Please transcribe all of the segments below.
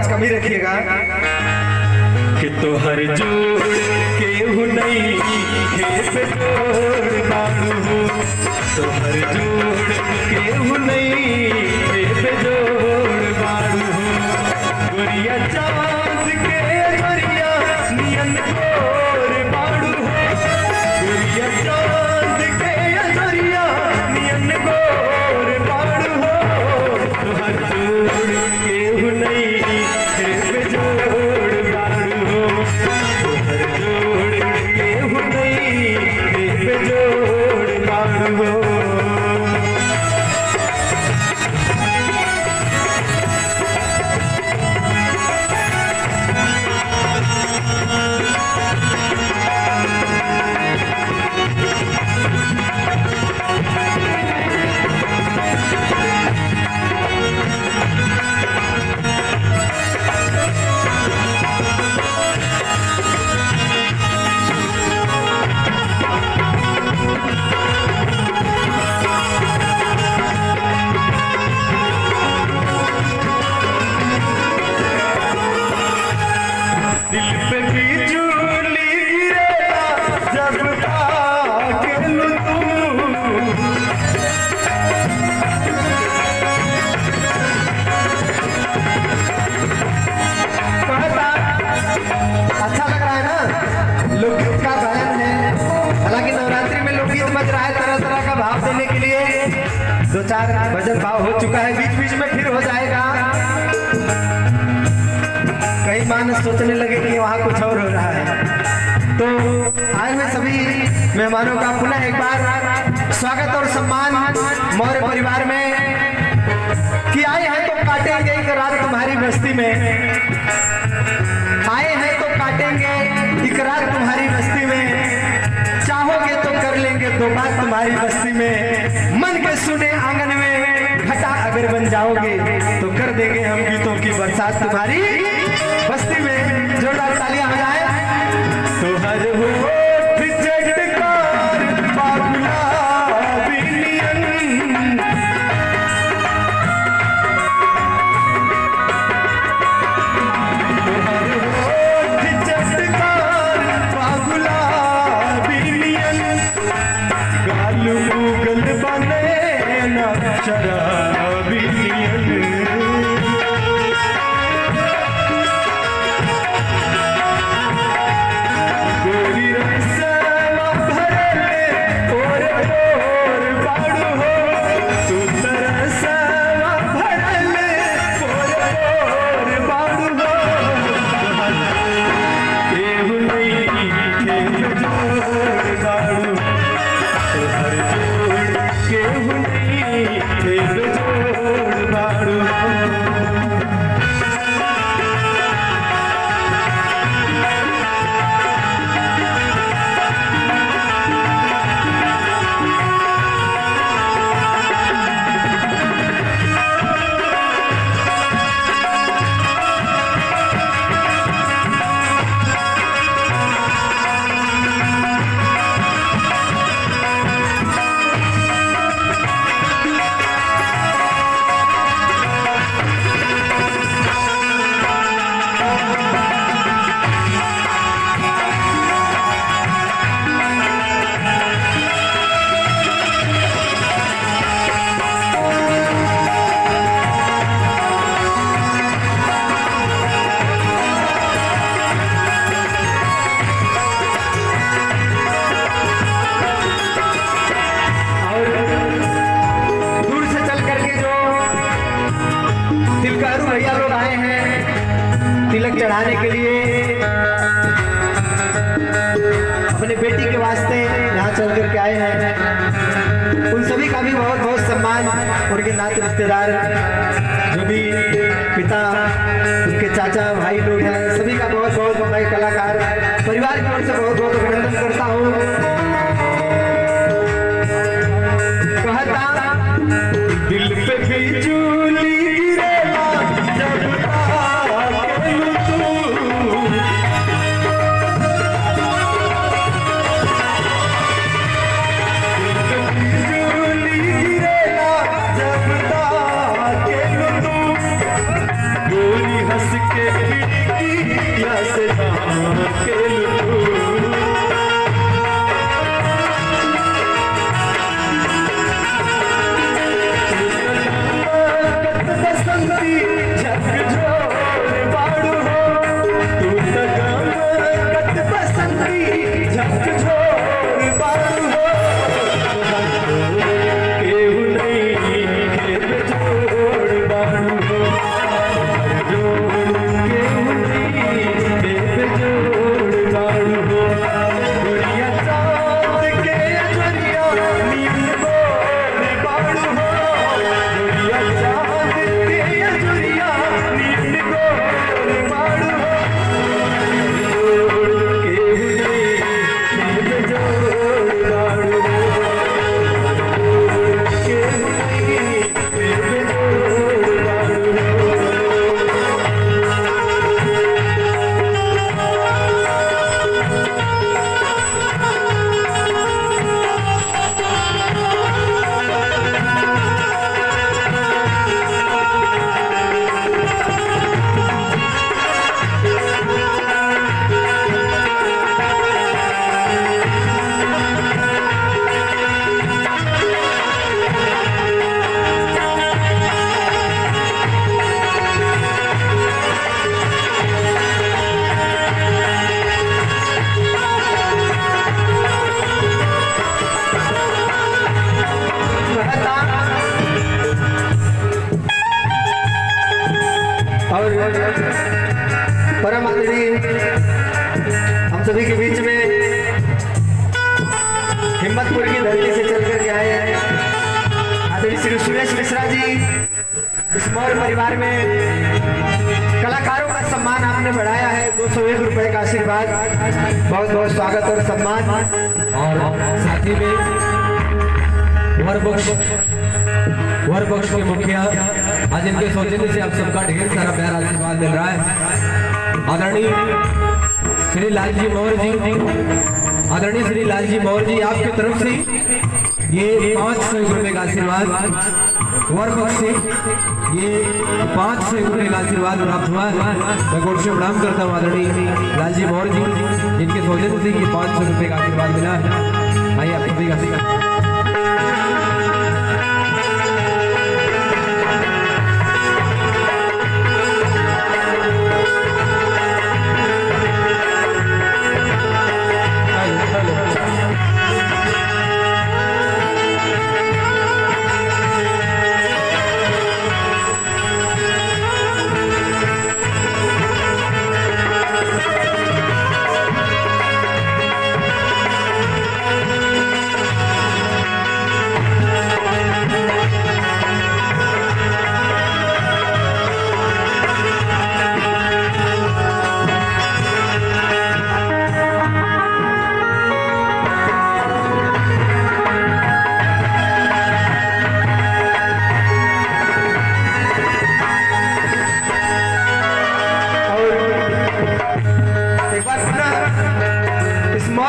आवाज कम ही रखिएगा। कि तो हर जोड़ केहू नहीं खेप जोड़ बाड़ू, तो हर जोड़ केहू नहीं खेप जोड़ बाड़ू। गोरिया चांद के गोरिया नियन गोर बाड़ू, गोरिया चांद के गोरिया नियन गोर बाड़ू। तो हर जोड़ केहू नहीं खेप जोड़ बाड़ू, तो हर जोड़ केहू नहीं खेप जोड़ बाड़ू। दो चार भजन भाव हो चुका है, बीच बीच में फिर हो जाएगा। कई मानस सोचने लगे कि वहाँ कुछ और हो रहा है। तो आए हुए सभी मेहमानों का पुनः एक बार स्वागत और सम्मान मौर्य परिवार में। कि आए हैं तो काटेंगे एक रात तुम्हारी बस्ती में, आए हैं तो काटेंगे एक रात तुम्हारी बस्ती में, चाहोगे तो कर लेंगे दो बात तुम्हारी बस्ती में। मन के सुने आंगन में घटा अगर बन जाओगे तो कर देंगे हम गीतों की बरसात तुम्हारी बस्ती में। जोरदार तालियां हो जाए। तो हर होठ झटकार बाबुला बिनियन, तो हर होठ झटकार बाबुला बिनियन, गालू गल बने ना शराबी नियन। गोरी रसवा भरले और बाड़ू हो, तू तरसवा भरले और बाड़ू हो। केहू नहीं खेप जोड़ बाड़ू, तो हर जोड़ केहू नहीं खेप जोड़ बाड़ू। तिलक चढ़ाने के लिए अपने बेटी के वास्ते यहाँ चल करके आए हैं। उन सभी का भी बहुत बहुत सम्मान, उनके नाते रिश्तेदार जो भी पिता उनके चाचा भाई लोग हैं, सभी का बहुत बहुत मैं कलाकार परिवार की ओर से बहुत बहुत अभिनंदन करता हूँ। कहता दिल पे बिजली गिरेला जब हंस के सभी के बीच में हिम्मतपुर की धरती से चल करके आए हैं आदरणीय श्री सुरेश मिश्रा जी। इस मौर्य परिवार में कलाकारों का सम्मान आपने बढ़ाया है, 201 रुपए का आशीर्वाद, बहुत बहुत स्वागत और सम्मान। और साथ ही में वर बख्श के मुखिया आज इनके सौजन्य से आप सबका ढेर सारा प्यार आशीर्वाद मिल रहा है। आदरणीय श्री लालजी मौर्य जी, आदरणीय श्री लालजी मौर्य जी, आपकी तरफ से ये 500 रुपए का आशीर्वाद वर बख्श से ये 500 रुपए का आशीर्वाद प्राप्त हुआ है। मैं गोड से प्रणाम करता हूँ आदरणीय लालजी मौर्य जी, जिनके सौजन्य से ये 500 रुपए का आशीर्वाद मिला है। आइए आप सभी का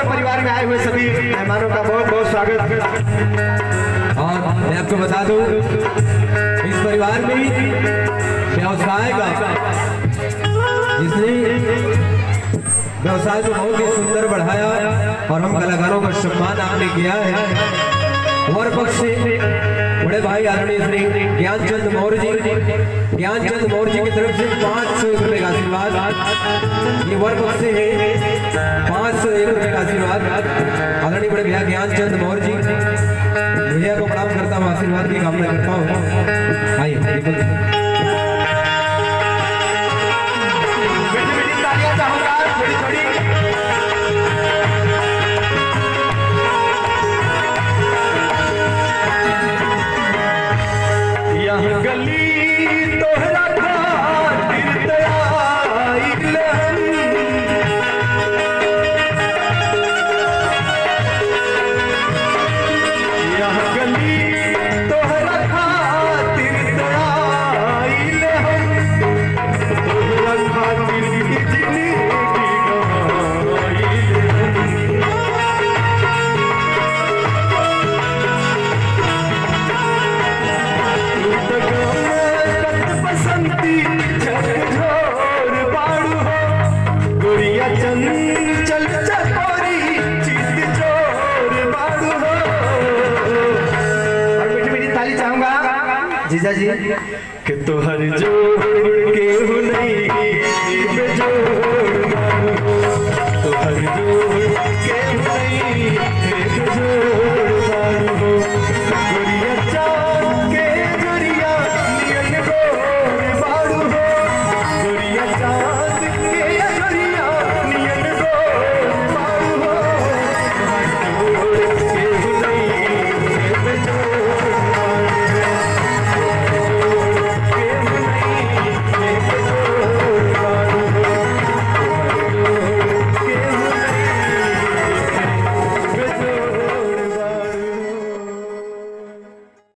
परिवार में आए हुए सभी मेहमानों का बहुत बहुत स्वागत। और मैं आपको बता दूं, इस परिवार में व्यवसाय का जिसने व्यवसाय को बहुत ही सुंदर बढ़ाया और हम कलाकारों का सम्मान आपने किया है। और पक्ष से बड़े भाई आदरणीय श्री ज्ञानचंद मौर्य जी, ज्ञानचंद मौर्य जी की तरफ से 500 रुपए का आशीर्वाद, ये वर पक्ष से है 501 रुपए का आशीर्वाद। आदरणीय बड़े भैया ज्ञानचंद मौर्य जी, भैया को प्रणाम करता हूँ, आशीर्वाद की कामना करता हूँ। आइए गली तोहरा खातिर तैयार यहाँ गली तोहरा खातिर तैयार तोहरा खातिर चंचल चकोरी चित जोर बाड़ू हो। और मीठी मीठी ताली चाहूंगा जीजा जी कि तोहर जोड़ के नहीं बेजोड़